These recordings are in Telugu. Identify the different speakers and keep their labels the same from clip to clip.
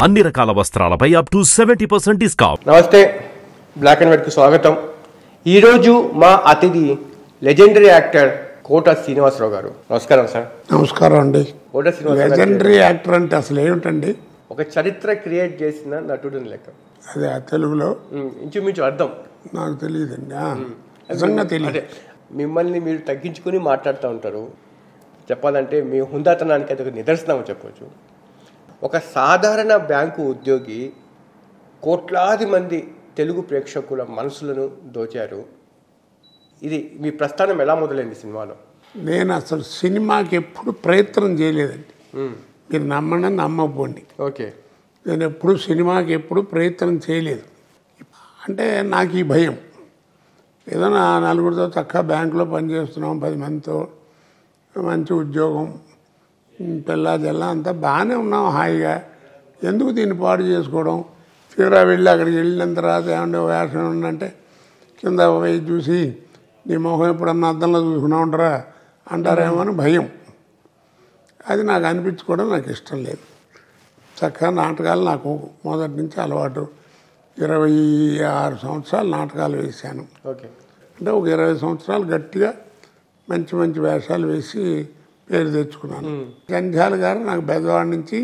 Speaker 1: అన్ని రకాల వస్త్రాలపై అప్ టు 70% డిస్కౌంట్.
Speaker 2: నమస్తే, బ్లాక్ అండ్ వైట్కి స్వాగతం. ఈరోజు మా అతిథి లెజెండరీ యాక్టర్ కోట శ్రీనివాసరావు గారు. నమస్కారం సార్.
Speaker 3: నమస్కారం అండి.
Speaker 2: కోట శ్రీనివాసరావు
Speaker 3: లెజెండరీ యాక్టర్ అంటే అసలు ఏమిటండి?
Speaker 2: ఒక చరిత్ర క్రియేట్ చేసిన నటుడిని లెక్క.
Speaker 3: అదే తెలుగులో
Speaker 2: ఇంచుమించు అర్థం
Speaker 3: నాకు తెలియదండి, నిజంగా తెలియదు.
Speaker 2: మిమ్మల్ని మీరు తగ్గించుకుని మాట్లాడుతూ ఉంటారు. చెప్పాలంటే మీ హుందాతనానికి అది ఒక నిదర్శనం చెప్పవచ్చు. ఒక సాధారణ బ్యాంకు ఉద్యోగి కోట్లాది మంది తెలుగు ప్రేక్షకుల మనసులను దోచారు. ఇది మీ ప్రస్థానం ఎలా మొదలైంది సినిమాలో?
Speaker 3: నేను అసలు సినిమాకి ఎప్పుడు ప్రయత్నం చేయలేదండి. మీరు నమ్మని నమ్మకపోండి.
Speaker 2: ఓకే.
Speaker 3: నేను ఎప్పుడు సినిమాకి ఎప్పుడు ప్రయత్నం చేయలేదు. అంటే నాకు ఈ భయం, ఏదైనా నలుగురితో చక్కగా బ్యాంకులో పనిచేస్తున్నాం, 10 మందితో మంచి ఉద్యోగం, పిల్ల జల్ల అంతా బాగానే ఉన్నాం హాయిగా, ఎందుకు దీన్ని పాడు చేసుకోవడం? తీరా వెళ్ళి అక్కడికి వెళ్ళిన తర్వాత ఏమంటే వేషం ఉందంటే కింద పోయి చూసి నీ మొహం ఎప్పుడన్నా అద్దంలో చూసుకున్నా ఉంటారా అంటారేమో అని భయం. అది నాకు అనిపించుకోవడం నాకు ఇష్టం లేదు. చక్కగా నాటకాలు నాకు మొదటి నుంచి అలవాటు. 26 సంవత్సరాలు నాటకాలు వేశాను.
Speaker 2: ఓకే.
Speaker 3: అంటే ఒక 20 సంవత్సరాలు గట్టిగా మంచి మంచి వేషాలు వేసి పేరు తెచ్చుకున్నాను. జంధ్యాల గారు నాకు పెద్దవాడి నుంచి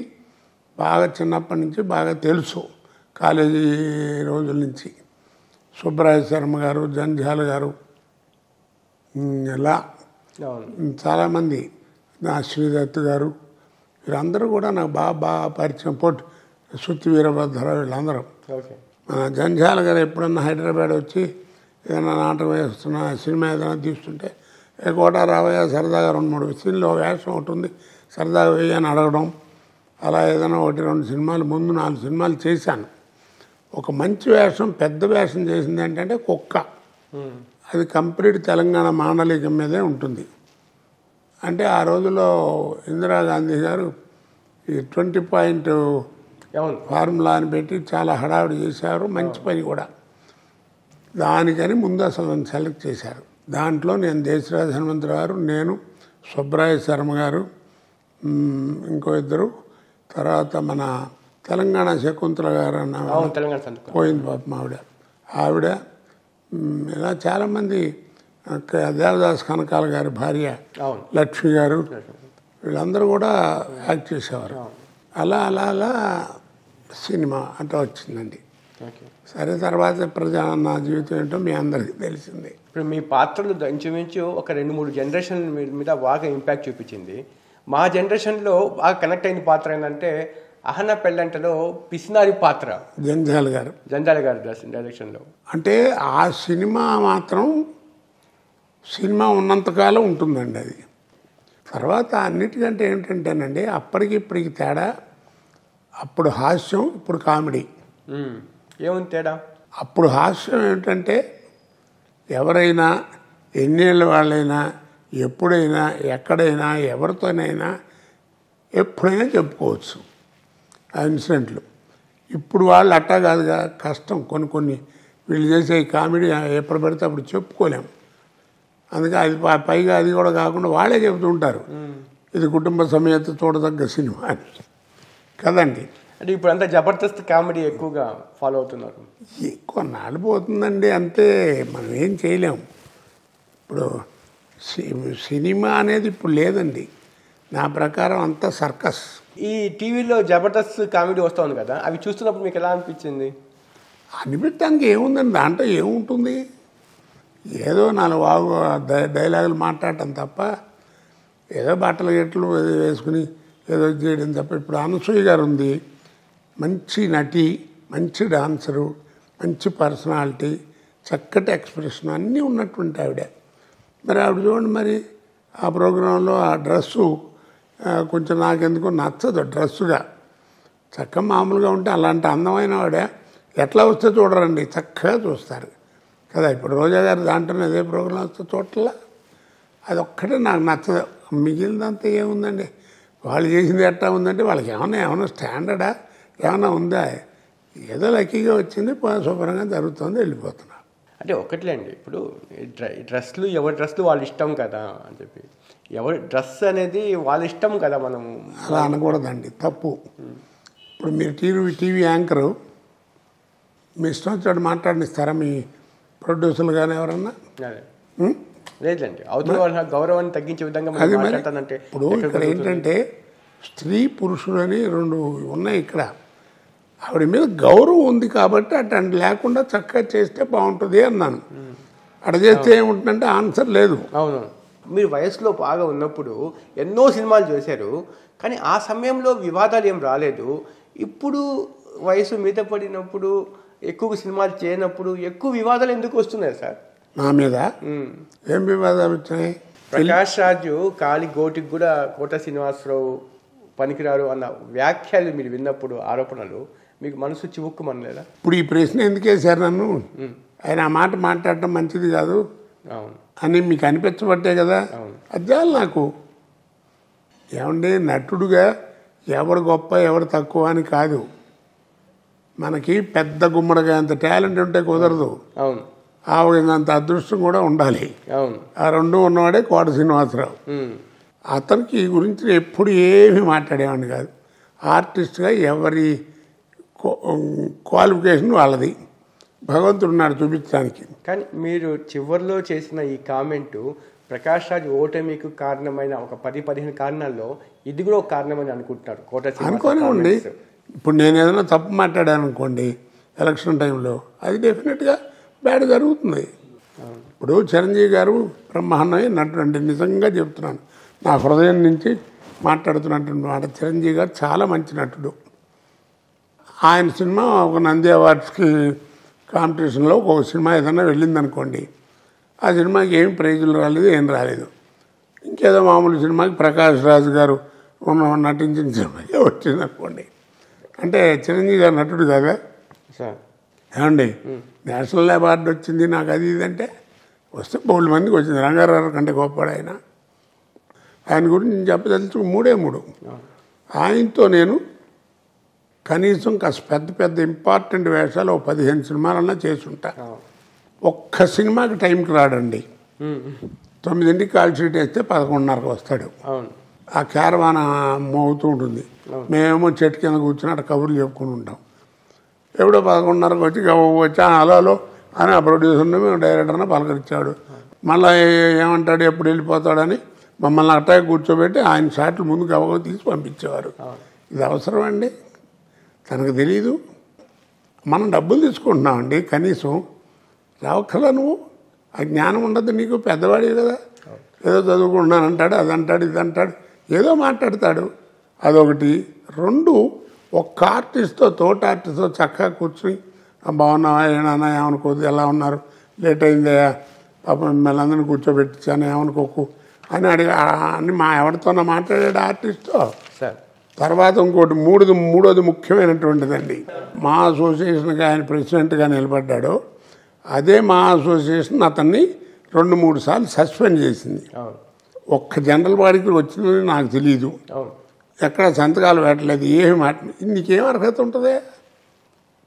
Speaker 3: బాగా చిన్నప్పటి నుంచి బాగా తెలుసు, కాలేజీ రోజుల నుంచి. సుబ్బరాయ శర్మ గారు, జంధ్యాల గారు, ఇలా చాలామంది, శ్రీదత్ గారు, వీరందరూ కూడా నాకు బాగా పరిచయం. సుత్తి వీరభద్రరావు, వీళ్ళందరూ. మన జంధ్యాల గారు ఎప్పుడన్నా హైదరాబాద్ వచ్చి ఏదైనా నాటకం వేస్తున్నా, సినిమా ఏదైనా తీస్తుంటే కోట రావయ్య సరదాగా 2-3 సీన్లో వేషం ఉంటుంది, సరదాగా వేయని అడగడం. అలా ఏదైనా 1-2 సినిమాలు, ముందు 4 సినిమాలు చేశాను. ఒక మంచి వేషం, పెద్ద వేషం చేసింది ఏంటంటే కుక్క. అది కంప్లీట్ తెలంగాణ మాండలికం మీదే ఉంటుంది. అంటే ఆ రోజుల్లో ఇందిరాగాంధీ గారు ఈ 20 పాయింట్ ఫార్ములా అని పెట్టి చాలా హడావిడి చేశారు. మంచి పని కూడా. దానికని ముందు అసలు నన్ను సెలెక్ట్ చేశారు. దాంట్లో నేను దేశరాజ హనుమంతు గారు, నేను, సుబ్బరాయ శర్మ గారు, ఇంకో ఇద్దరు, తర్వాత మన తెలంగాణ శకుంతల గారు అన్న పోయింది పాపం ఆవిడ, ఇలా చాలామంది, దేవదాస్ కనకాల గారి భార్య లక్ష్మి గారు, వీళ్ళందరూ కూడా యాక్ట్ చేసేవారు. అలా అలా అలా సినిమా అంతా వచ్చిందండి. సరే, తర్వాత నా జీవితం ఏంటో మీ అందరికీ తెలిసింది.
Speaker 2: ఇప్పుడు మీ పాత్రలు ఇంచుమించు ఒక 2-3 జనరేషన్ మీద బాగా ఇంపాక్ట్ చూపించింది. మా జనరేషన్లో బాగా కనెక్ట్ అయిన పాత్ర ఏంటంటే అహన పెళ్ళంటలో పిసినారి పాత్ర,
Speaker 3: జంధ్యాల గారు
Speaker 2: డైరెక్షన్లో.
Speaker 3: అంటే ఆ సినిమా మాత్రం సినిమా ఉన్నంతకాలం ఉంటుందండి అది. తర్వాత అన్నిటికంటే ఏమిటంటేనండి, అప్పటికి ఇప్పటికి తేడా. అప్పుడు హాస్యం, ఇప్పుడు కామెడీ.
Speaker 2: ఏముంది తేడా?
Speaker 3: అప్పుడు హాస్యం ఏమిటంటే ఎవరైనా, ఎన్నేళ్ళ వాళ్ళైనా, ఎప్పుడైనా, ఎక్కడైనా, ఎవరితోనైనా ఎప్పుడైనా చెప్పుకోవచ్చు ఆ ఇన్సిడెంట్లు. ఇప్పుడు వాళ్ళు అట్టా కాదుగా, కష్టం. కొన్ని వీళ్ళు చేసే కామెడీ ఎప్పుడు పడితే అప్పుడు చెప్పుకోలేము. అందుకే అది పైగా అది కూడా కాకుండా వాళ్ళే చెబుతూ ఉంటారు, ఇది కుటుంబ సమేత చూడదగ్గ సినిమా అని కదండి.
Speaker 2: అంటే ఇప్పుడు అంతా జబర్దస్త్ కామెడీ ఎక్కువగా ఫాలో అవుతున్నారు.
Speaker 3: కొన్నాళ్ళు పోతుందండి, అంతే. మనం ఏం చేయలేము. ఇప్పుడు సినిమా అనేది ఇప్పుడు లేదండి. నా ప్రకారం అంతా సర్కస్.
Speaker 2: ఈ టీవీలో జబర్దస్త్ కామెడీ వస్తుంది కదా, అవి చూస్తున్నప్పుడు మీకు ఎలా అనిపించింది?
Speaker 3: అనిపించడానికి ఏముందండి, దాంట్లో ఏముంటుంది? ఏదో 4 డైలాగులు మాట్లాడటం తప్ప, ఏదో బట్టలు గెట్లు వేసుకుని ఏదో చేయడం తప్ప. ఇప్పుడు అనసూయ గారు ఉంది, మంచి నటి, మంచి డాన్సరు, మంచి పర్సనాలిటీ, చక్కటి ఎక్స్ప్రెషన్ అన్నీ ఉన్నటువంటి ఆవిడ. మరి ఆవిడ చూడండి, మరి ఆ ప్రోగ్రాంలో ఆ డ్రెస్సు కొంచెం నాకెందుకో నచ్చదు. డ్రెస్సుగా చక్కగా మామూలుగా ఉంటే అలాంటి అందమైన ఆవిడ ఎట్లా వస్తే చూడరండి, చక్కగా చూస్తారు కదా. ఇప్పుడు రోజా గారు దాంట్లోనే అదే ప్రోగ్రాం వస్తే చూడట్లా, అది ఒక్కటే నాకు నచ్చదు. మిగిలినంతా ఏముందండి, వాళ్ళు చేసింది ఎట్లా ఉందంటే వాళ్ళకి ఏమైనా స్టాండర్డా ఏమైనా ఉందా? ఏదో లక్కీగా వచ్చింది, శుభ్రంగా జరుగుతుంది, వెళ్ళిపోతున్నా.
Speaker 2: అంటే ఒకట్లేండి, ఇప్పుడు డ్రెస్లు ఎవరి డ్రెస్లు వాళ్ళ ఇష్టం కదా అని చెప్పి, ఎవరి డ్రెస్ అనేది వాళ్ళ ఇష్టం కదా. మనము
Speaker 3: అలా అనకూడదండి, తప్పు. ఇప్పుడు మీరు టీవీ యాంకరు మీ ఇష్టం వచ్చాడు మాట్లాడినిస్తారా మీ ప్రొడ్యూసర్లు కానీ ఎవరన్నా?
Speaker 2: లేదండి, అవతల వాళ్ళ గౌరవాన్ని తగ్గించే విధంగా
Speaker 3: అది
Speaker 2: మాట్లాడతానంటే.
Speaker 3: ఇప్పుడు ఇక్కడ ఏంటంటే స్త్రీ పురుషులు అని రెండు ఉన్నాయి. ఇక్కడ ఆవిడ మీద గౌరవం ఉంది కాబట్టి అట్లాంటి లేకుండా చక్కగా చేస్తే బాగుంటుంది అన్నాను. అక్కడ చేస్తే ఏముంటుందంటే ఆన్సర్ లేదు.
Speaker 2: అవును, మీరు వయసులో బాగా ఉన్నప్పుడు ఎన్నో సినిమాలు చేశారు, కానీ ఆ సమయంలో వివాదాలు ఏం రాలేదు. ఇప్పుడు వయసు మీద పడినప్పుడు ఎక్కువ సినిమాలు చేయనప్పుడు ఎక్కువ వివాదాలు ఎందుకు వస్తున్నాయి సార్?
Speaker 3: నా మీద ఏం వివాదాలు వచ్చాయి?
Speaker 2: ప్రకాష్ రాజు కాలి గోటికి కూడా కోట శ్రీనివాసరావు పనికిరారు అన్న వ్యాఖ్యలు మీరు విన్నప్పుడు, ఆరోపణలు మీకు మనసు చివుక్కుమనలేదా?
Speaker 3: ఇప్పుడు ఈ ప్రశ్న ఎందుకు వేశారు నన్ను? ఆయన ఆ మాట మాట్లాడటం మంచిది కాదు అని మీకు అనిపించబట్టే కదా. అద్దాలు నాకు ఏమండి, నటుడుగా ఎవరు గొప్ప ఎవరు తక్కువ అని కాదు. మనకి పెద్ద గుమ్మడిగా అంత టాలెంట్ ఉంటే కుదరదు.
Speaker 2: అవును,
Speaker 3: ఆవిడంత అదృష్టం కూడా ఉండాలి.
Speaker 2: అవును,
Speaker 3: ఆ రెండు ఉన్నవాడే కోట శ్రీనివాసరావు. అతనికి ఈ గురించి ఎప్పుడు ఏమీ మాట్లాడేవాడిని కాదు. ఆర్టిస్ట్గా ఎవరి క్వాలిఫికేషన్ వాళ్ళది, భగవంతుడు ఉన్నాడు చూపించడానికి.
Speaker 2: కానీ మీరు చివరిలో చేసిన ఈ కామెంటు ప్రకాష్ రాజ్ ఓటమికి కారణమైన ఒక 10-15 కారణాల్లో ఇది కూడా ఒక కారణమని అనుకుంటున్నారు కోట
Speaker 3: అనుకోనివ్వండి. ఇప్పుడు నేను ఏదైనా తప్పు మాట్లాడాను అనుకోండి ఎలక్షన్ టైంలో, అది డెఫినెట్గా బ్యాడ్ జరుగుతుంది. ఇప్పుడు చిరంజీవి గారు బ్రహ్మాండమే నటుడు అండి, నిజంగా చెప్తున్నాను, నా హృదయం నుంచి మాట్లాడుతున్నటువంటి మాట. చిరంజీవి గారు చాలా మంచి నటుడు. ఆయన సినిమా ఒక నంది అవార్డ్స్కి కాంపిటీషన్లో ఒక సినిమా ఏదైనా వెళ్ళిందనుకోండి, ఆ సినిమాకి ఏం ప్రైజులు రాలేదు, ఏం రాలేదు. ఇంకేదో మామూలు సినిమాకి ప్రకాష్ రాజు గారు నటించిన సినిమాకే వచ్చిందనుకోండి, అంటే చిరంజీవి గారు నటుడు కదా. ఏమండి, నేషనల్ అవార్డు వచ్చింది నాకు, అది ఇదంటే వస్తే 3 మందికి వచ్చింది. రంగారావు కంటే గొప్పవాడు ఆయన. ఆయన గురించి నేను చెప్పదలుచు 3 ఆయనతో నేను కనీసం కాస్త పెద్ద ఇంపార్టెంట్ వేషాలు 15 సినిమాలన్నా చేసుంటా. ఒక్క సినిమాకి టైంకి రాడండి. 9ంటికి కాల్ షీట్ వేస్తే 11:30కి వస్తాడు. ఆ క్యారవాన మోగుతూ ఉంటుంది, మేమేమో చెట్టు కింద కూర్చుని అక్కడ కబుర్లు చెప్పుకుని ఉంటాం. ఎప్పుడో 11:30కి వచ్చి వచ్చా హలో అని ఆ ప్రొడ్యూసర్ని మేము డైరెక్టర్ని పలకరించాడు. మళ్ళీ ఏమంటాడు ఎప్పుడు వెళ్ళిపోతాడని మమ్మల్ని అట్టాగే కూర్చోబెట్టి ఆయన షాట్లు ముందు గవగవ తీసి పంపించేవారు. ఇది అవసరం అండి? తనకు తెలీదు. మనం డబ్బులు తీసుకుంటున్నామండి, కనీసం రావక్కలా నువ్వు. ఆ జ్ఞానం ఉండదు నీకు, పెద్దవాడివి కదా. ఏదో చదువుకుంటున్నాను అంటాడు, అదంటాడు, ఇదంటాడు, ఏదో మాట్లాడతాడు. అదొకటి. 2, ఒక్క ఆర్టిస్ట్తో తోటి ఆర్టిస్ట్తో చక్కగా కూర్చుని బాగున్నావా, ఏమన్నా ఏమనుకోదు, ఎలా ఉన్నారు, లేట్ అయిందయ్యా, పాపం మిమ్మల్ని అందరినీ కూర్చోబెట్టించాను ఏమనుకోకు అని అని ఎవరితోనో మాట్లాడాడు ఆర్టిస్ట్తో. తర్వాత ఇంకోటి మూడోది ముఖ్యమైనటువంటిదండి, మా అసోసియేషన్కి ఆయన ప్రెసిడెంట్గా నిలబడ్డాడు. అదే మా అసోసియేషన్ అతన్ని 2-3 సార్లు సస్పెండ్ చేసింది. ఒక్క జనరల్ బాడీకి వచ్చిందని నాకు తెలియదు, ఎక్కడ సంతకాలు పెట్టలేదు, ఏమి నీకేం అర్హత ఉంటుంది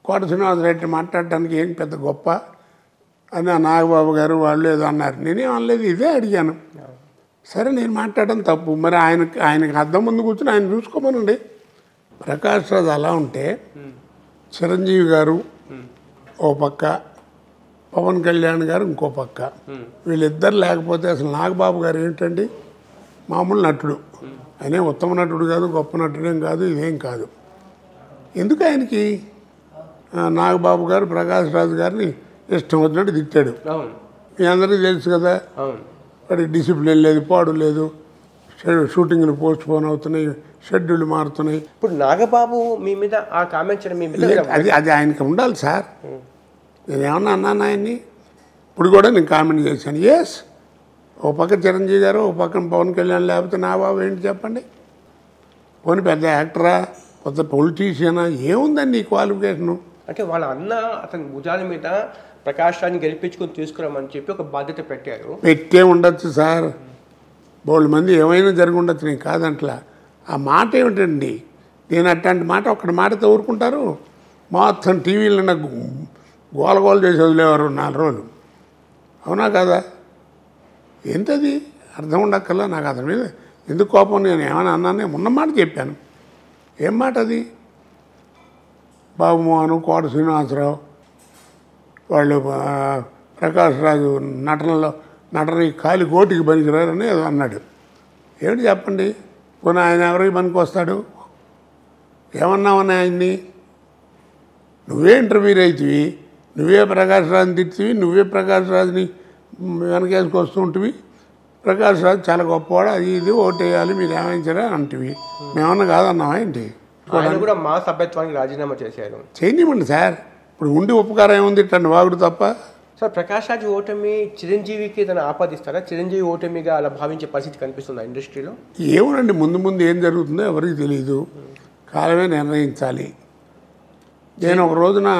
Speaker 3: కోట శ్రీనివాసరెడ్డి మాట్లాడటానికి? ఏం పెద్ద గొప్ప అని నాగబాబు గారు వాళ్ళు ఏదో అన్నారు, నేనేం అనలేదు, ఇదే అడిగాను. సరే నేను మాట్లాడడం తప్పు, మరి ఆయనకి అద్దం ముందు కూర్చొని ఆయన చూసుకోమనండి. ప్రకాష్ రాజ్ అలా ఉంటే చిరంజీవి గారు ఓ పక్క, పవన్ కళ్యాణ్ గారు ఇంకో పక్క, వీళ్ళిద్దరు లేకపోతే అసలు నాగబాబు గారు ఏంటండి, మామూలు నటుడు. ఆయనే ఉత్తమ నటుడు కాదు, గొప్ప నటుడేం కాదు, ఇదేం కాదు. ఎందుకు ఆయనకి నాగబాబు గారు ప్రకాష్ రాజు గారిని ఇష్టం వచ్చినట్టు తిట్టాడు. మీ అందరికీ తెలుసు కదా. వాడికి డిసిప్లిన్ లేదు, పాడు లేదు, షూటింగ్లు పోస్ట్ పోన్ అవుతున్నాయి, షెడ్యూల్ మారుతున్నాయి.
Speaker 2: ఇప్పుడు నాగబాబు మీ మీద ఆ కామెంట్ చేయడం మీ మీద
Speaker 3: అది ఆయనకి ఉండాలి సార్. నేనేమన్నా అన్నాను ఆయన్ని? ఇప్పుడు కూడా నేను కామెంట్ చేశాను. ఎస్, ఓ పక్క చిరంజీవి గారు, ఓ పక్కన పవన్ కళ్యాణ్, లేకపోతే నా బాబు ఏంటి చెప్పండి? పోనీ పెద్ద యాక్టరా, పెద్ద పొలిటీషియనా, ఏముందండి ఈ క్వాలిఫికేషను?
Speaker 2: అంటే వాళ్ళ అన్న అతని భుజాల మీద ప్రకాష్ రాజ్ని గెలిపించుకొని తీసుకురామని చెప్పి ఒక బాధ్యత పెట్టారు.
Speaker 3: పెట్టే ఉండొచ్చు సార్, బోళ్ళు మంది ఏమైనా జరిగి ఉండొచ్చు, నేను కాదంట్లా. ఆ మాట ఏమిటండి? నేను అట్లాంటి మాట ఒక్కటి మాటతో ఊరుకుంటారు? మొత్తం టీవీలో నాకు గోలగోలు చేసి వదిలేవారు 4 రోజులు. అవునా కదా? ఏంటది అర్థం ఉండక్కల్లా నాకు అతని మీద ఎందుకు కోపం? నేను ఏమైనా అన్నానే, ఉన్నమాట చెప్పాను. ఏం మాట అది? బాబుమోహన్, కోట శ్రీనివాసరావు వాళ్ళు ప్రకాష్ రాజు నటన కాలి కోటికి పనికిరారని ఏదో అన్నాడు. ఏమిటి చెప్పండి, పోనీ ఆయన ఎవరికి పనికి వస్తాడు? ఏమన్నామని ఆయన్ని? నువ్వే ఇంటర్వ్యూర్ అవుతుంది, నువ్వే ప్రకాష్ రాజుని తిట్టివి, నువ్వే ప్రకాష్ రాజుని వెనకేసుకొస్తూ ఉంటుంది. ప్రకాష్ రాజు చాలా గొప్పవాడు, అది ఇది ఓటేయాలి మీరు ఏమైంచారా అంటివి. మేమన్నా కాదన్నావా ఏంటి?
Speaker 2: ఆయన కూడా మా సభ్యత్వానికి రాజీనామా చేశారు.
Speaker 3: చేయనివ్వండి సార్, ఇప్పుడు ఉండి ఉపకారం ఏముంది ఇట్టండి వాగుడు తప్ప.
Speaker 2: సార్ ప్రకాష్ రాజ్ ఓటమి చిరంజీవికి ఏదైనా ఆపాదిస్తారా? చిరంజీవి ఓటమిగా అలా భావించే పరిస్థితి కనిపిస్తుందా ఇండస్ట్రీలో?
Speaker 3: ఏమోనండి, ముందు ఏం జరుగుతుందో ఎవరికి తెలియదు, కాలమే నిర్ణయించాలి. నేను ఒక రోజున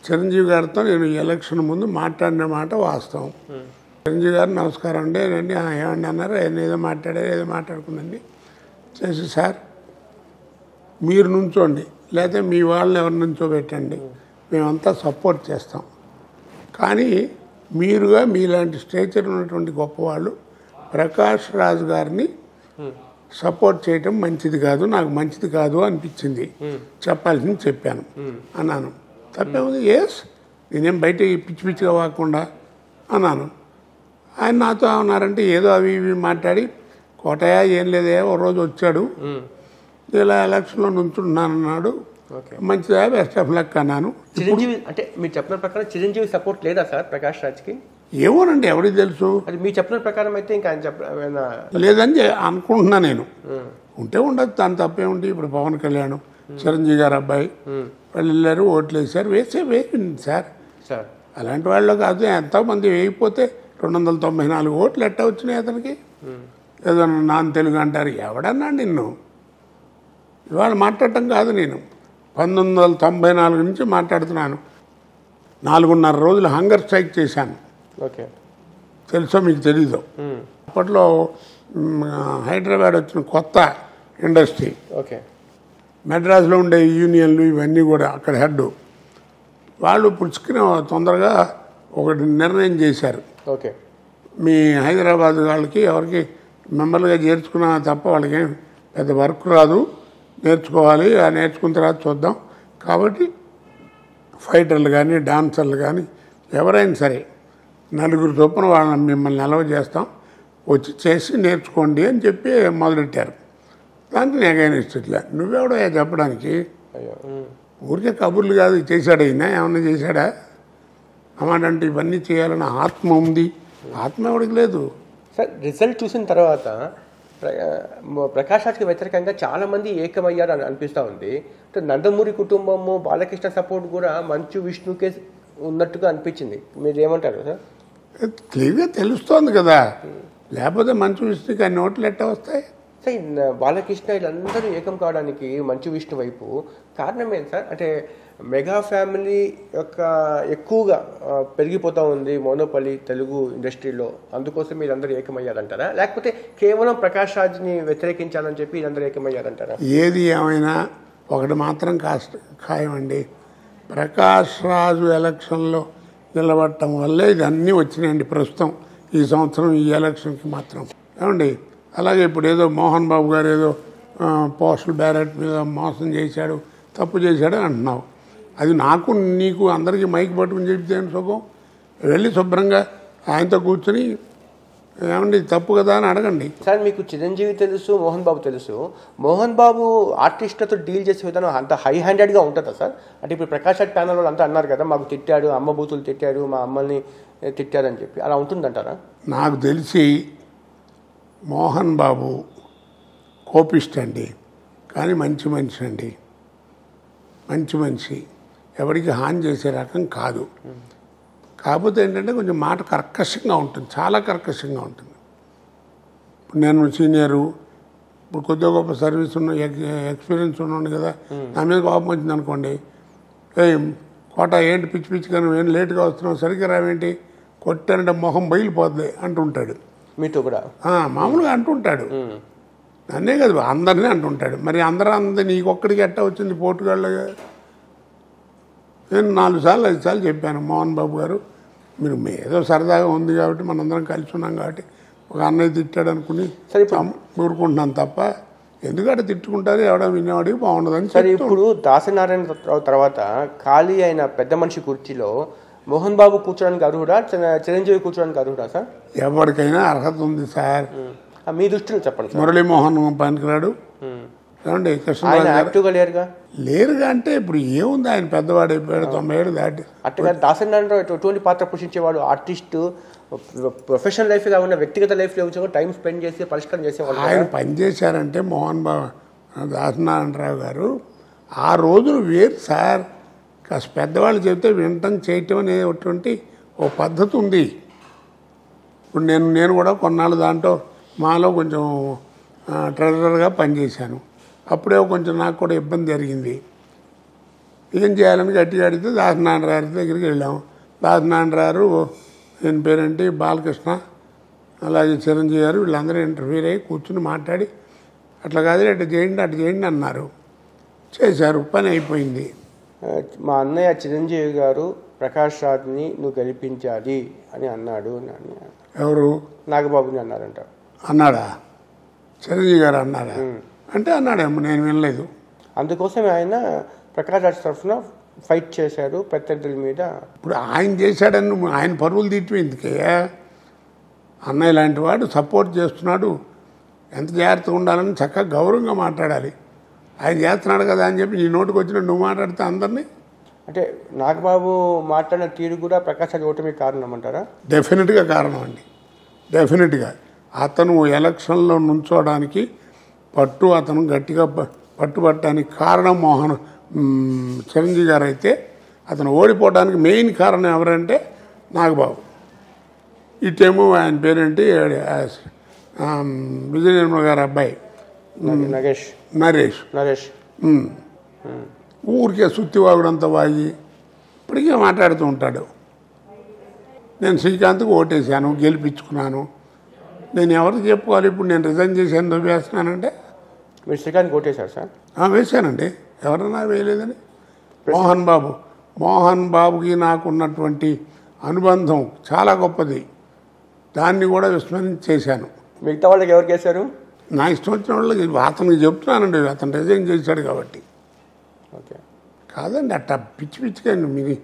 Speaker 3: చిరంజీవి గారితో నేను ఎలక్షన్ ముందు మాట్లాడిన మాట వాస్తవం. చిరంజీవి గారు నమస్కారం అండి ఏమండి అన్నారు. ఆయన ఏదో మాట్లాడుకుందండి చేసి, సార్ మీరు నుంచోండి లేకపోతే మీ వాళ్ళని ఎవరి నుంచో పెట్టండి, మేమంతా సపోర్ట్ చేస్తాం. కానీ మీరుగా మీలాంటి స్టేచర్ ఉన్నటువంటి గొప్పవాళ్ళు ప్రకాష్ రాజ్ గారిని సపోర్ట్ చేయటం మంచిది కాదు, నాకు మంచిది కాదు అనిపించింది, చెప్పాల్సింది చెప్పాను అన్నాను. తప్పేముంది, ఎస్ నేనేం బయట పిచ్చిగా వాకుండా అన్నాను. ఆయన నాతో ఉన్నారంటే ఏదో అవి ఇవి మాట్లాడి, కోటయ్య ఏం లేదే ఓ రోజు వచ్చాడు ఇలా ఎలక్షన్లో నుంచుంటున్నానన్నాడు, మంచిదా బెస్ట్ ఆఫ్ లక్ అన్నాను.
Speaker 2: చిరంజీవి అంటే మీరు చెప్పిన ప్రకారం చిరంజీవి సపోర్ట్ లేదా సార్ ప్రకాష్ రాజ్కి?
Speaker 3: ఏమోనండి, ఎవరికి తెలుసు.
Speaker 2: అది మీరు చెప్పిన ప్రకారం అయితే ఇంకా ఆయన
Speaker 3: లేదని అనుకుంటున్నా నేను. ఉంటే ఉండదు, దాని తప్పేముంది. ఇప్పుడు పవన్ కళ్యాణ్ చిరంజీవి గారు అబ్బాయి వాళ్ళు వెళ్ళారు, ఓట్లు వేసారు, వేసింది సార్. అలాంటి వాళ్ళు కాదు, ఎంతోమంది వేయకపోతే 294 ఓట్లు ఎట్టా వచ్చినాయి అతనికి. ఏదో నాన్ తెలుగు అంటారు, ఎవడన్నా నిన్ను ఇవాళ మాట్లాడటం కాదు. నేను 1994 నుంచి మాట్లాడుతున్నాను. 4.5 రోజులు హంగర్ స్ట్రైక్ చేశాను.
Speaker 2: ఓకే,
Speaker 3: తెలుసో మీకు తెలీదు. అప్పట్లో హైదరాబాద్ వచ్చిన కొత్త ఇండస్ట్రీ,
Speaker 2: ఓకే,
Speaker 3: మెడ్రాస్లో ఉండే యూనియన్లు ఇవన్నీ కూడా అక్కడ హెడ్ వాళ్ళు పుచ్చుకుని తొందరగా ఒకటి నిర్ణయం చేశారు.
Speaker 2: ఓకే,
Speaker 3: మీ హైదరాబాద్ వాళ్ళకి ఎవరికి మెంబర్లుగా చేర్చుకున్నా తప్ప వాళ్ళకి పెద్ద వర్క్ రాదు, నేర్చుకోవాలి, ఆ నేర్చుకున్న తర్వాత చూద్దాం. కాబట్టి ఫైటర్లు కానీ డాన్సర్లు కానీ ఎవరైనా సరే 4 చొప్పున వాళ్ళని మిమ్మల్ని నిల్వ చేస్తాం, వచ్చి చేసి నేర్చుకోండి అని చెప్పి మొదలెట్టారు. దానికి నెగైనెస్ట్ ఇట్లా నువ్వెవడో చెప్పడానికి, ఊరికే కబుర్లు కాదు. చేశాడు అయినా ఏమన్నా చేశాడా? అన్నమాట. అంటే ఇవన్నీ చేయాలన్న ఆత్మ ఉంది, ఆత్మ ఎవడికి లేదు.
Speaker 2: సార్ రిజల్ట్ చూసిన తర్వాత ప్రకాష్ రాజ్కి వ్యతిరేకంగా చాలామంది ఏకమయ్యారు అని అనిపిస్తూ ఉంది. అంటే నందమూరి కుటుంబము బాలకృష్ణ సపోర్ట్ కూడా మంచు విష్ణుకే ఉన్నట్టుగా అనిపించింది. మీరు ఏమంటారు సార్?
Speaker 3: క్లియర్గా తెలుస్తోంది కదా, లేకపోతే మంచు విష్ణుకి అన్ని ఓట్లు ఎట్టా వస్తాయి?
Speaker 2: సార్ బాలకృష్ణ వీళ్ళందరూ ఏకం కావడానికి మంచు విష్ణు వైపు కారణం ఏంటి సార్? అంటే మెగా ఫ్యామిలీ యొక్క ఎక్కువగా పెరిగిపోతూ ఉంది మోనోపలి తెలుగు ఇండస్ట్రీలో, అందుకోసం మీరందరూ ఏకమయ్యారంటారా? లేకపోతే కేవలం ప్రకాష్ రాజ్ని వ్యతిరేకించాలని చెప్పి వీళ్ళందరూ ఏకమయ్యారంటారా?
Speaker 3: ఏది ఏమైనా ఒకటి మాత్రం ఖాయమండి, ప్రకాష్ రాజు ఎలక్షన్లో నిలబడటం వల్లే ఇది అన్నీ వచ్చినాయండి ప్రస్తుతం ఈ సంవత్సరం ఈ ఎలక్షన్కి మాత్రం. ఏమండి, అలాగే ఇప్పుడు ఏదో మోహన్ బాబు గారు ఏదో పోస్టల్ బ్యాలెట్ మీద మోసం చేశాడు, తప్పు చేశాడు అంటున్నావు. అది నాకు నీకు అందరికీ మైక్ పట్టుకుని చెప్తే సుఖం. వెళ్ళి శుభ్రంగా ఆయనతో కూర్చొని ఏమండి తప్పు కదా అని అడగండి.
Speaker 2: సార్ మీకు చిరంజీవి తెలుసు, మోహన్ బాబు తెలుసు. మోహన్ బాబు ఆర్టిస్టులతో డీల్ చేసే విధానం అంత హై హ్యాండెడ్గా ఉంటుందా సార్? అంటే ఇప్పుడు ప్రకాష్ రాజ్ ప్యానల్ వాళ్ళు అంతా అన్నారు కదా, మాకు తిట్టాడు, అమ్మ బూతులు తిట్టాడు, మా అమ్మల్ని తిట్టారని చెప్పి, అలా ఉంటుందంటారా?
Speaker 3: నాకు తెలిసి మోహన్ బాబు కోపిస్ట్ అండి, కానీ మంచి మనిషి అండి, మంచి మనిషి, ఎవరికి హాని చేసే రకం కాదు. కాకపోతే ఏంటంటే కొంచెం మాట కర్కశంగా ఉంటుంది, చాలా కర్కశంగా ఉంటుంది. ఇప్పుడు నేను సీనియరు, ఇప్పుడు కొద్దిగా గొప్ప సర్వీస్ ఉన్న ఎక్స్పీరియన్స్ ఉన్నాను కదా, నా మీద కోపం వచ్చింది అనుకోండి, కోట ఏంటి పిచ్చి పిచ్చిగా నువ్వు ఏం లేట్గా వస్తున్నావు, సరిగ్గా రావేంటి, కొట్టానంటే మొహం బయలుపోతుంది అంటుంటాడు.
Speaker 2: మీతో కూడా
Speaker 3: మామూలుగా అంటుంటాడు, నన్నే కదా అందరినీ అంటుంటాడు. మరి అందరూ నీకొక్కడికి ఎట్టా వచ్చింది పోటుగాళ్ళగా? నేను 4 సార్లు 5 సార్లు చెప్పాను, మోహన్ బాబు గారు మీరు ఏదో సరదాగా ఉంది కాబట్టి మనందరం కలిసి ఉన్నాం కాబట్టి ఒక అన్నయ్య తిట్టాడు అనుకుని ఊరుకుంటున్నాను తప్ప ఎందుకంటే తిట్టుకుంటారు, ఎవడో వినేవాడికి బాగుండదని.
Speaker 2: సరే, ఇప్పుడు దాసనారాయణరావు తర్వాత ఖాళీ అయిన పెద్ద మనిషి కుర్చీలో మోహన్ బాబు కూర్చోడానికి అర్హుడా, చిరంజీవి కూర్చోడానికి అర్హుడా సార్?
Speaker 3: ఎవరికైనా అర్హత ఉంది సార్.
Speaker 2: మీ దృష్టిలో చెప్పండి సార్.
Speaker 3: మురళీమోహన్ పనికిరాడు, ఏమండి కృష్ణరాజు
Speaker 2: లేరుగా.
Speaker 3: లేరుగా అంటే ఇప్పుడు ఏముంది, ఆయన పెద్దవాడు అయిపోయాడు, 90 ఏళ్ళు దాటి.
Speaker 2: అట్టుగా దాసనారాయణరావు ఎటువంటి పాత్ర పోషించేవాడు? ఆర్టిస్టు, ప్రొఫెషనల్ లైఫ్ కాకుండా వ్యక్తిగత లైఫ్లో వచ్చి టైం స్పెండ్ చేసి పరిష్కారం చేసేవాళ్ళు.
Speaker 3: ఆయన పనిచేశారంటే మోహన్ బాబు దాసనారాయణరావు గారు ఆ రోజులు వేరు సార్. కాస్త పెద్దవాళ్ళు చెబితే వినటం చేయటం అనేటువంటి ఓ పద్ధతి ఉంది. ఇప్పుడు నేను కూడా కొన్నాళ్ళు దాంట్లో మాలో కొంచెం ట్రెజరర్గా పనిచేశాను. అప్పుడే కొంచెం నాకు కూడా ఇబ్బంది జరిగింది. ఏం చేయాలని గట్టిగా అడిగితే దాసనారాయణ దగ్గరికి వెళ్ళాము. దాసనారాయణ ఆయన పేరేంటి బాలకృష్ణ, అలాగే చిరంజీవి గారు, వీళ్ళందరూ ఇంటర్వ్యూ అయ్యి కూర్చుని మాట్లాడి అట్లా కాదు అటు చేయండి అన్నారు. చేశారు, పని అయిపోయింది.
Speaker 2: మా అన్నయ్య చిరంజీవి గారు ప్రకాష్ రాజ్ని నువ్వు గెలిపించాలి అని అన్నాడు.
Speaker 3: ఎవరు?
Speaker 2: నాగబాబుని అన్నారంట.
Speaker 3: అన్నాడా? చిరంజీవి గారు అన్నాడా? అంటే అన్నాడేమో, నేను వినలేదు.
Speaker 2: అందుకోసమే ఆయన ప్రకాష్ రాజ్ తరఫున ఫైట్ చేశారు ప్రత్యర్థుల మీద.
Speaker 3: ఇప్పుడు ఆయన చేశాడని ఆయన పరువులు తీయటం ఎందుకయ్యా? అన్నయ్య లాంటి వాడు సపోర్ట్ చేస్తున్నాడు, ఎంత జాగ్రత్తగా ఉండాలని చక్కగా గౌరవంగా మాట్లాడాలి. ఆయన చేస్తున్నాడు కదా అని చెప్పి నీ నోటికి వచ్చిన నువ్వు మాట్లాడితే అందరినీ.
Speaker 2: అంటే నాగబాబు మాట్లాడిన తీరు కూడా ప్రకాష్ రాజ్ ఓటమి కారణం అంటారా?
Speaker 3: డెఫినెట్గా కారణం అండి, డెఫినెట్గా. అతను ఎలక్షన్లో నుంచోడానికి అతను గట్టిగా పట్టుబట్టడానికి కారణం చిరంజీవి గారు అయితే, అతను ఓడిపోవడానికి మెయిన్ కారణం ఎవరంటే నాగబాబు. ఇటేమో ఆయన పేరేంటి విజయ నిర్మల గారి అబ్బాయి నరేష్ ఊరికే సుత్తివాగుడంతా వాగి ఇప్పటికే మాట్లాడుతూ ఉంటాడు. నేను శ్రీకాంత్కి ఓటేసాను, గెలిపించుకున్నాను, నేను ఎవరికి చెప్పుకోవాలి? ఇప్పుడు నేను రిజైన్ చేశాను, దొబ్బేస్తున్నానంటే.
Speaker 2: మీరు శ్రీకాంత్ ఓటేశారు సార్?
Speaker 3: వేశానండి, ఎవరన్నా వేయలేదని. మోహన్ బాబుకి నాకున్నటువంటి అనుబంధం చాలా గొప్పది, దాన్ని కూడా విస్మరించేశాను.
Speaker 2: మిగతా వాళ్ళకి ఎవరికి వేశారు?
Speaker 3: నా ఇష్టం వచ్చిన వాళ్ళకి అతనికి చెప్తున్నానండి, అతను రిజైన్ చేశాడు కాబట్టి.
Speaker 2: ఓకే,
Speaker 3: కాదండి అట్టా పిచ్చిగా మీరు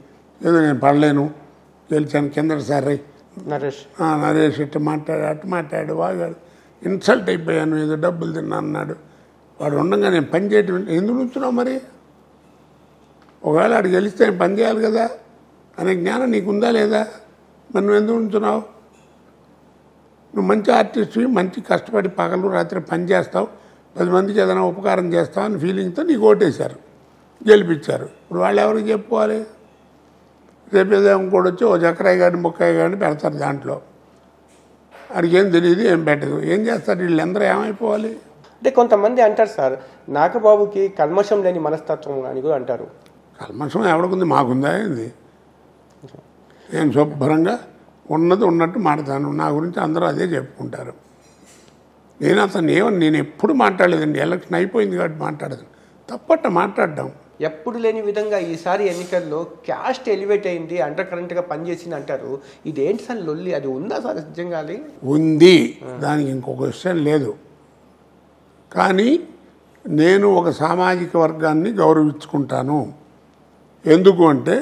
Speaker 3: ఏదో నేను పడలేను గెలిచాను కిందసారి నరేష్ ఇట్టు మాట్లాడు వాగాడు, ఇన్సల్ట్ అయిపోయాను, ఏదో డబ్బులు తిన్నా అన్నాడు. వాడు ఉండగా నేను పని చేయటం ఎందుకు ఉంచున్నావు? మరి ఒకవేళ వాడు గెలిస్తే నేను పని చేయాలి కదా అనే జ్ఞానం నీకుందా లేదా? మరి నువ్వు ఎందుకు ఉంచున్నావు? నువ్వు మంచి ఆర్టిస్ట్వి, మంచి కష్టపడి పగలు రాత్రి పని చేస్తావు, 10 మందికి ఏదైనా ఉపకారం చేస్తావు అని ఫీలింగ్తో నీకు ఓటేశారు, గెలిపించారు. ఇప్పుడు వాళ్ళు ఎవరికి చెప్పుకోవాలి? రేపు ఏదో ఇంకోటి వచ్చి ఓ చక్రాయి గారిని ముక్కాయి గారిని పెడతారు, దాంట్లో వాడికి ఏం తెలియదు, ఏం పెట్టదు, ఏం చేస్తారు? వీళ్ళందరూ ఏమైపోవాలి?
Speaker 2: అంటే కొంతమంది అంటారు సార్, నాగబాబుకి కల్మషం లేని మనస్తత్వం అని కూడా అంటారు.
Speaker 3: కల్మషం ఎవడికుంది? మాకుందా ఏంది? నేను శుభ్రంగా ఉన్నది ఉన్నట్టు మాట్లాడతాను, నా గురించి అందరూ అదే చెప్పుకుంటారు. నేను ఎప్పుడు మాట్లాడలేదండి, ఎలక్షన్ అయిపోయింది కాబట్టి మాట్లాడదు, తప్పట్ట మాట్లాడడం.
Speaker 2: ఎప్పుడు లేని విధంగా ఈసారి ఎన్నికల్లో క్యాస్ట్ ఎలివేట్ అయింది, అండర్ కరెంట్గా పనిచేసింది అంటారు. ఇదేంటి సార్ లొల్లి? అది ఉందా సార్ నిజంగా?
Speaker 3: ఉంది, దానికి ఇంకొక విషయం లేదు. కానీ నేను ఒక సామాజిక వర్గాన్ని గౌరవించుకుంటాను. ఎందుకు అంటే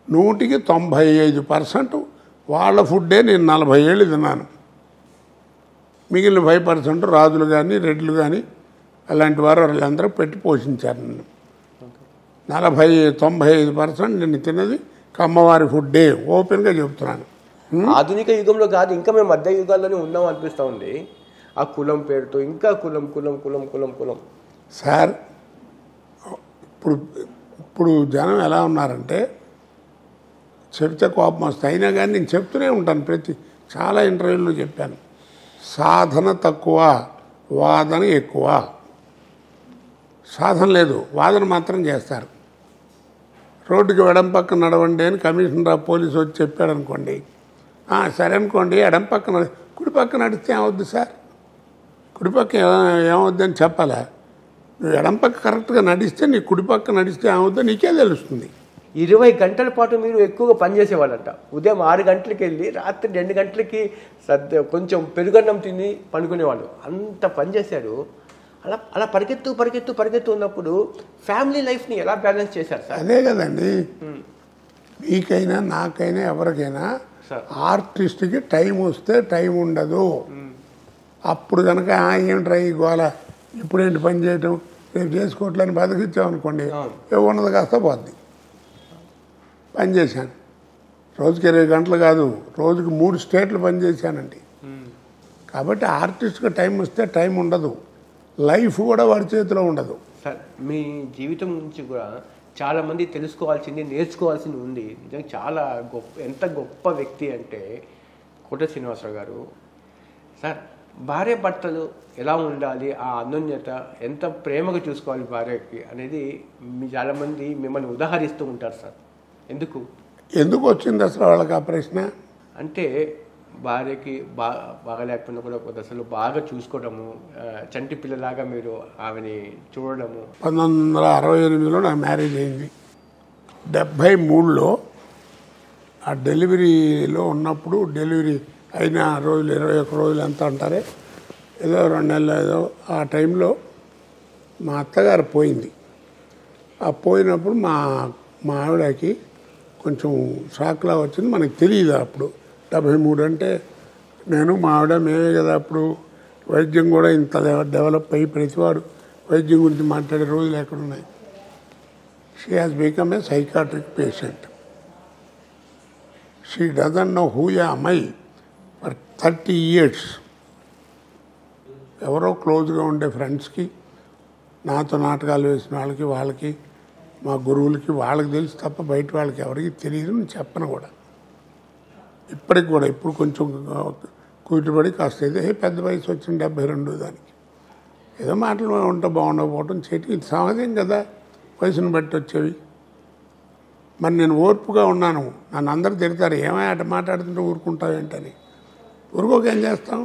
Speaker 3: 100కి 95% వాళ్ళ ఫుడ్డే నేను 40 ఏళ్ళు తిన్నాను. మిగిలిన 5% రాజులు కానీ రెడ్లు కానీ అలాంటి వారు వాళ్ళందరూ పెట్టి పోషించారు నన్ను. 95% నేను తిన్నది కమ్మవారి ఫుడ్డే, ఓపెన్గా చెబుతున్నాను.
Speaker 2: ఆధునిక యుగంలో కాదు, ఇంకా మేము మధ్య యుగాల్లోనే ఉన్నాం అనిపిస్తూ ఉంది. ఆ కులం పేరుతో ఇంకా కులం కులం కులం కులం కులం
Speaker 3: సార్. ఇప్పుడు జనం ఎలా ఉన్నారంటే చెప్తే కోపం వస్తాయి, అయినా కానీ నేను చెప్తూనే ఉంటాను, చాలా ఇంటర్వ్యూల్లో చెప్పాను, సాధన తక్కువ, వాదన ఎక్కువ. సాధన లేదు, వాదన మాత్రం చేస్తారు. రోడ్డుకి ఎడం పక్కన నడవండి అని కమిషనర్ ఆఫ్ పోలీసు వచ్చి చెప్పాడు అనుకోండి, సరే అనుకోండి, ఎడం పక్కన కుడి పక్కన నడిస్తే ఏమవుద్ది సార్? కుడిపక్క ఏమవుద్దని చెప్పాలా? నువ్వు ఎడం పక్క కరెక్ట్గా నడిస్తే నీ కుడిపక్క నడిస్తే ఏమవుద్దో నీకే తెలుస్తుంది.
Speaker 2: 20 గంటల పాటు మీరు ఎక్కువగా పనిచేసేవాళ్ళంట. ఉదయం 6 గంటలకి వెళ్ళి రాత్రి 2 గంటలకి కొంచెం పెరుగన్నం తిని పండుకునేవాళ్ళు, అంత పనిచేశాడు. అలా అలా పరిగెత్తు ఉన్నప్పుడు ఫ్యామిలీ లైఫ్ని ఎలా బ్యాలెన్స్ చేశారు సార్?
Speaker 3: అదే కదండి, మీకైనా నాకైనా ఎవరికైనా ఆర్టిస్ట్కి టైం వస్తే టైం ఉండదు. అప్పుడు కనుక ఏమిట్రా ఈ గోల, ఇప్పుడేంటి పని చేయటం, రేపు చేసుకోవట్లని బతికిచ్చామనుకోండి, ఉన్నది కాస్త పోద్ది. పని చేశాను రోజుకి 20 గంటలు కాదు, రోజుకి 3 స్టేట్లు పని చేశానండి. కాబట్టి ఆర్టిస్ట్కి టైం వస్తే టైం ఉండదు, లైఫ్ కూడా వాడి చేతిలో ఉండదు.
Speaker 2: సార్ మీ జీవితం నుంచి కూడా చాలామంది తెలుసుకోవాల్సింది, నేర్చుకోవాల్సింది ఉంది. నిజంగా చాలా ఎంత గొప్ప వ్యక్తి అంటే కోట శ్రీనివాసరావు గారు. సార్ భార్య భర్తలు ఎలా ఉండాలి, ఆ అన్యోన్యత, ఎంత ప్రేమగా చూసుకోవాలి భార్యకి అనేది చాలామంది మిమ్మల్ని ఉదాహరిస్తూ ఉంటారు సార్. ఎందుకు
Speaker 3: వచ్చింది అసలు వాళ్ళకి ఆ ప్రశ్న?
Speaker 2: అంటే భార్యకి బాగలేకపోయినా కూడా అసలు బాగా చూసుకోవడము, చంటి పిల్లలాగా మీరు ఆమెని చూడడము.
Speaker 3: 1968లో నాకు మ్యారేజ్ అయింది. 73లో ఆ డెలివరీలో ఉన్నప్పుడు, డెలివరీ అయిన రోజులు 21 రోజులు ఎంత అంటారే, ఏదో 2 నెలలు ఏదో ఆ టైంలో మా అత్తగారు పోయింది. ఆ పోయినప్పుడు మా ఆవిడకి కొంచెం షాక్లా వచ్చింది. మనకి తెలియదు అప్పుడు. 73 అంటే నేను మా ఆవిడ మేమే కదా అప్పుడు. వైద్యం కూడా ఇంత డెవలప్ అయ్యి ప్రతివాడు వైద్యం గురించి మాట్లాడే రోజులు ఎక్కడున్నాయి. She has become a psychiatric patient. She doesn't know who am I for 30 years. ఎవరో క్లోజ్గా ఉండే ఫ్రెండ్స్కి, నాతో నాటకాలు వేసిన వాళ్ళకి మా గురువులకి వాళ్ళకి తెలుసు తప్ప బయట వాళ్ళకి ఎవరికి తెలియదు. నేను చెప్పను కూడా. ఇప్పటికి కూడా ఇప్పుడు కొంచెం కూతురుపడి కాస్త ఏదో పెద్ద వయసు వచ్చింది 72 దానికి ఏదో మాటలు ఉంటే బాగుండకపోవటం చేతి ఇది సహజం కదా, వయసును బట్టి వచ్చేవి. మరి నేను ఓర్పుగా ఉన్నాను. నన్ను అందరూ తిడతారు, ఏమై అట మాట్లాడుతుంటే ఊరుకుంటావు ఏంటని. ఊరుకోక ఏం చేస్తాం?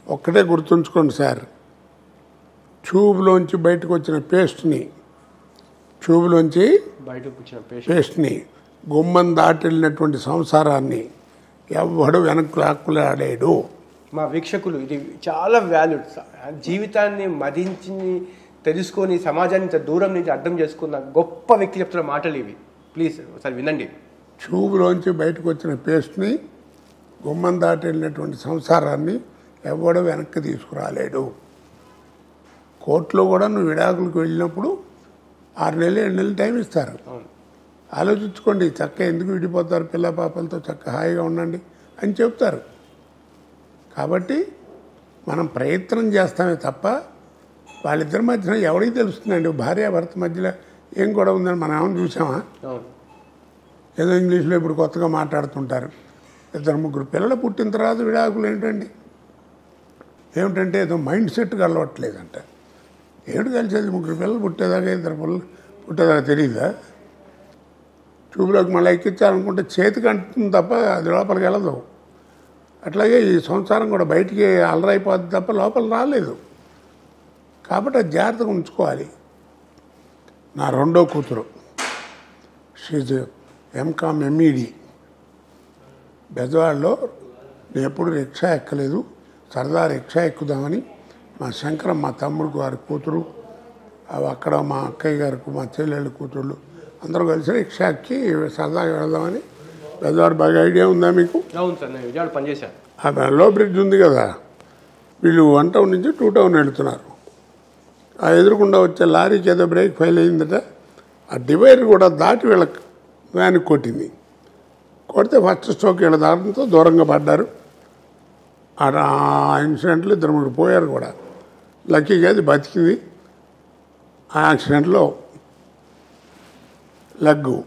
Speaker 3: ఒక్కటే గుర్తుంచుకోండి సార్, ట్యూబ్లోంచి బయటకు వచ్చిన పేస్ట్ని గుమ్మం దాటెళ్ళినటువంటి సంసారాన్ని ఎవడు వెనక్కి లాక్కులాడాడు.
Speaker 2: మా వీక్షకులు ఇది చాలా వాల్యూడ్. జీవితాన్ని మదించి తెలుసుకొని సమాజాన్ని ఇంత దూరం నుంచి అర్థం చేసుకున్న గొప్ప వ్యక్తి చెప్తున్న మాటలు ఇవి. ప్లీజ్ ఒకసారి వినండి.
Speaker 3: ట్యూబ్లోంచి బయటకు వచ్చిన పేస్ట్ని, గుమ్మం దాటెళ్ళినటువంటి సంసారాన్ని ఎవడు వెనక్కి తీసుకురాలేడు. కోర్టులో కూడా నువ్వు విడాకులకు వెళ్ళినప్పుడు 6 నెలలు 7 నెలలు టైం ఇస్తారు. ఆలోచించుకోండి, చక్క ఎందుకు విడిపోతారు, పిల్ల పాపలతో చక్క హాయిగా ఉండండి అని చెప్తారు. కాబట్టి మనం ప్రయత్నం చేస్తామే తప్ప వాళ్ళిద్దరి మధ్యన ఎవరికి తెలుస్తుందండి? భార్యాభర్త మధ్యలో ఏం గొడవ ఉందని మనం ఏమైనా చూసామా? ఏదో ఇంగ్లీష్లో ఇప్పుడు కొత్తగా మాట్లాడుతుంటారు. 2-3 పిల్లలు పుట్టిన తర్వాత విడాకులు ఏమిటంటే ఏదో మైండ్ సెట్గా అలవట్లేదంట. ఏడు కలిసేది 3 పిల్లలు పుట్టేదాకా 2 పిల్లలు పుట్టేదాకా తెలియదా? ట్యూబ్లోకి మళ్ళీ ఎక్కించాలనుకుంటే చేతికి అంటుంది తప్ప అది లోపలికి వెళ్ళదు. అట్లాగే ఈ సంసారం కూడా బయటికి అలరైపోద్ది తప్ప లోపల రాలేదు. కాబట్టి అది జాగ్రత్తగా ఉంచుకోవాలి. నా రెండో కూతురు షీజ్ ఎంకామ్ ఎంఈడి. బెజవాడలో నేను ఎప్పుడు రిక్షా ఎక్కలేదు, సరదా రిక్షా ఎక్కుదామని మా శంకరం, మా తమ్ముడు గారి కూతురు, అక్కడ మా అక్కయ్య గారికి, మా చెల్లెళ్ళ కూతుళ్ళు అందరూ కలిసి రిక్షా ఎక్కి సరదాగా వెళదామని. బెజవాడ బాగా ఐడియా ఉందా మీకు?
Speaker 2: అవును సార్, నేను విజయవాడ పనిచేశాను.
Speaker 3: ఆ లో బ్రిడ్జ్ ఉంది కదా, వీళ్ళు 1 టౌన్ నుంచి 2 టౌన్ వెళుతున్నారు. ఆ ఎదురుకుండా వచ్చే లారీకి ఏదో బ్రేక్ ఫెయిల్ అయిందట. ఆ డివైడర్ కూడా దాటి వీళ్ళకి వ్యాన్కి కొట్టింది. కొడితే ఫస్ట్ స్ట్రోక్ వీళ్ళ దాటంతో దూరంగా పడ్డారు. ఆ ఇన్సిడెంట్లో 2-3 పోయారు కూడా. లక్కీగా అది బతికింది. ఆ యాక్సిడెంట్లో లెగ్గు.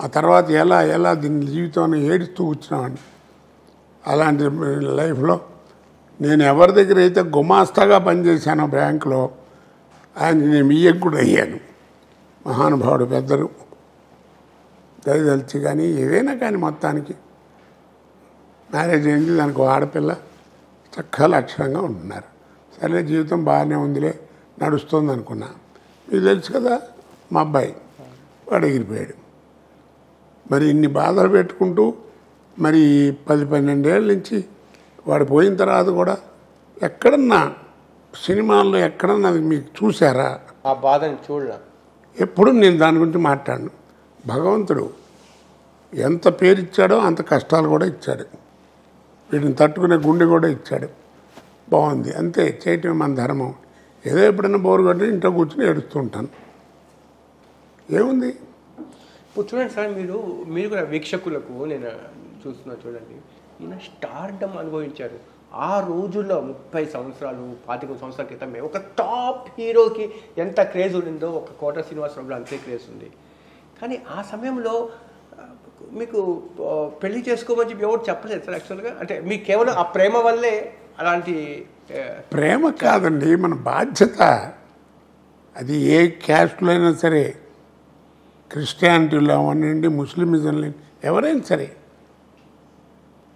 Speaker 3: ఆ తర్వాత ఎలా దీని జీవితాన్ని ఏడుస్తూ వచ్చినామని. అలాంటి లైఫ్లో నేను ఎవరి దగ్గర అయితే గుమాస్తాగా పనిచేశానో బ్యాంకులో, ఆయన నేను బియ్యం కూడా అయ్యాను. మహానుభావుడు, పెద్దలు దయదలిచి. కానీ ఏదైనా కానీ మొత్తానికి మ్యారేజ్ అయింది, దానికి ఆడపిల్ల చక్కగా లక్షణంగా ఉంటున్నారు. సరే జీవితం బాగానే ఉందిలే, నడుస్తుంది అనుకున్నా. మీకు తెలుసు కదా మా అబ్బాయి, వాడు ఎగిరిపోయాడు. మరి ఇన్ని బాధలు పెట్టుకుంటూ మరి 10-12 ఏళ్ళ నుంచి వాడు పోయిన తర్వాత కూడా ఎక్కడన్నా సినిమాల్లో ఎక్కడన్నా అది మీకు చూసారా?
Speaker 2: ఆ బాధని చూడరా?
Speaker 3: ఎప్పుడు నేను దాని గురించి మాట్లాడను. భగవంతుడు ఎంత పేరు ఇచ్చాడో అంత కష్టాలు కూడా ఇచ్చాడు, వీటిని తట్టుకునే గుండె కూడా ఇచ్చాడు. బాగుంది, అంతే, చేయటం మన ధర్మం. ఏదో ఎప్పుడైనా బోరు కొట్టి ఇంట్లో కూర్చొని ఏడుస్తూ ఉంటాను, ఏముంది.
Speaker 2: ఇప్పుడు చూడండి సార్, మీరు కూడా వీక్షకులకు నేను చూస్తున్నా చూడండి, ఈయన స్టార్డమ్ అనుభవించారు. ఆ రోజుల్లో 30 సంవత్సరాలు 25 సంవత్సరాల క్రితమే ఒక టాప్ హీరోకి ఎంత క్రేజ్ ఉండిందో ఒక కోట శ్రీనివాసరావులో అంతే క్రేజ్ ఉంది. కానీ ఆ సమయంలో మీకు పెళ్లి చేసుకోమని చెప్పి ఎవరు చెప్పలేదు సార్ యాక్చువల్గా? అంటే మీకు కేవలం ఆ ప్రేమ వల్లే అలాంటి?
Speaker 3: ప్రేమ కాదండి, మన బాధ్యత. అది ఏ క్యాస్ట్లో అయినా సరే, క్రిస్టియానిటీలో అవ్వనండి, ముస్లిమిజంలో ఎవరైనా సరే,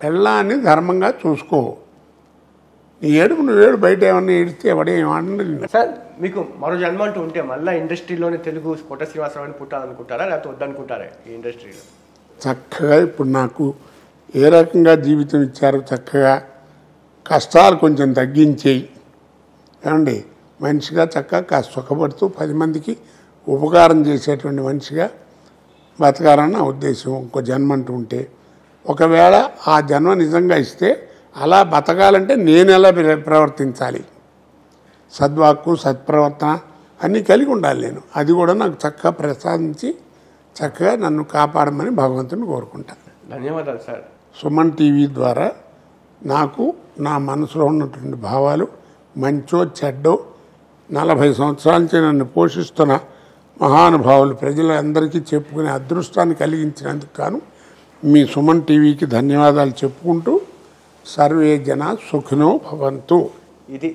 Speaker 3: పెళ్ళాన్ని ధర్మంగా చూసుకో. నీ ఏడుపు నువ్వు ఏడు, బయట ఏమన్నా ఏడిస్తే ఎవడేమండి.
Speaker 2: సార్ మీకు మరో జన్మ అంటూ ఉంటే మళ్ళీ ఇండస్ట్రీలోనే తెలుగు కోట శ్రీనివాసరావుని పుట్టాలనుకుంటారా, లేకపోతే వద్దనుకుంటారా ఈ ఇండస్ట్రీలో?
Speaker 3: చక్కగా ఇప్పుడు నాకు ఏ రకంగా జీవితం ఇచ్చారో చక్కగా కష్టాలు కొంచెం తగ్గించేయి ఏమండి, మనిషిగా చక్కగా సుఖపడుతూ 10 మందికి ఉపకారం చేసేటువంటి మనిషిగా బతకాలని నా ఉద్దేశం. ఇంకో జన్మ అంటూ ఉంటే, ఒకవేళ ఆ జన్మ నిజంగా ఇస్తే అలా బతకాలంటే నేను ఎలా ప్రవర్తించాలి, సద్వాక్కు సత్ప్రవర్తన అన్నీ కలిగి ఉండాలి నేను. అది కూడా నాకు చక్కగా ప్రసాదించి చక్కగా నన్ను కాపాడమని భగవంతుని కోరుకుంటాను.
Speaker 2: ధన్యవాదాలు సార్.
Speaker 3: సుమన్ టీవీ ద్వారా నాకు నా మనసులో ఉన్నటువంటి భావాలు, మంచో చెడ్డో, 40 సంవత్సరాల నుంచి నన్ను పోషిస్తున్న మహానుభావులు ప్రజలందరికీ చెప్పుకునే అదృష్టాన్ని కలిగించినందుకు గాను మీ సుమన్ టీవీకి ధన్యవాదాలు చెప్పుకుంటూ, సర్వే జన సుఖినో భవంతు.
Speaker 2: ఇది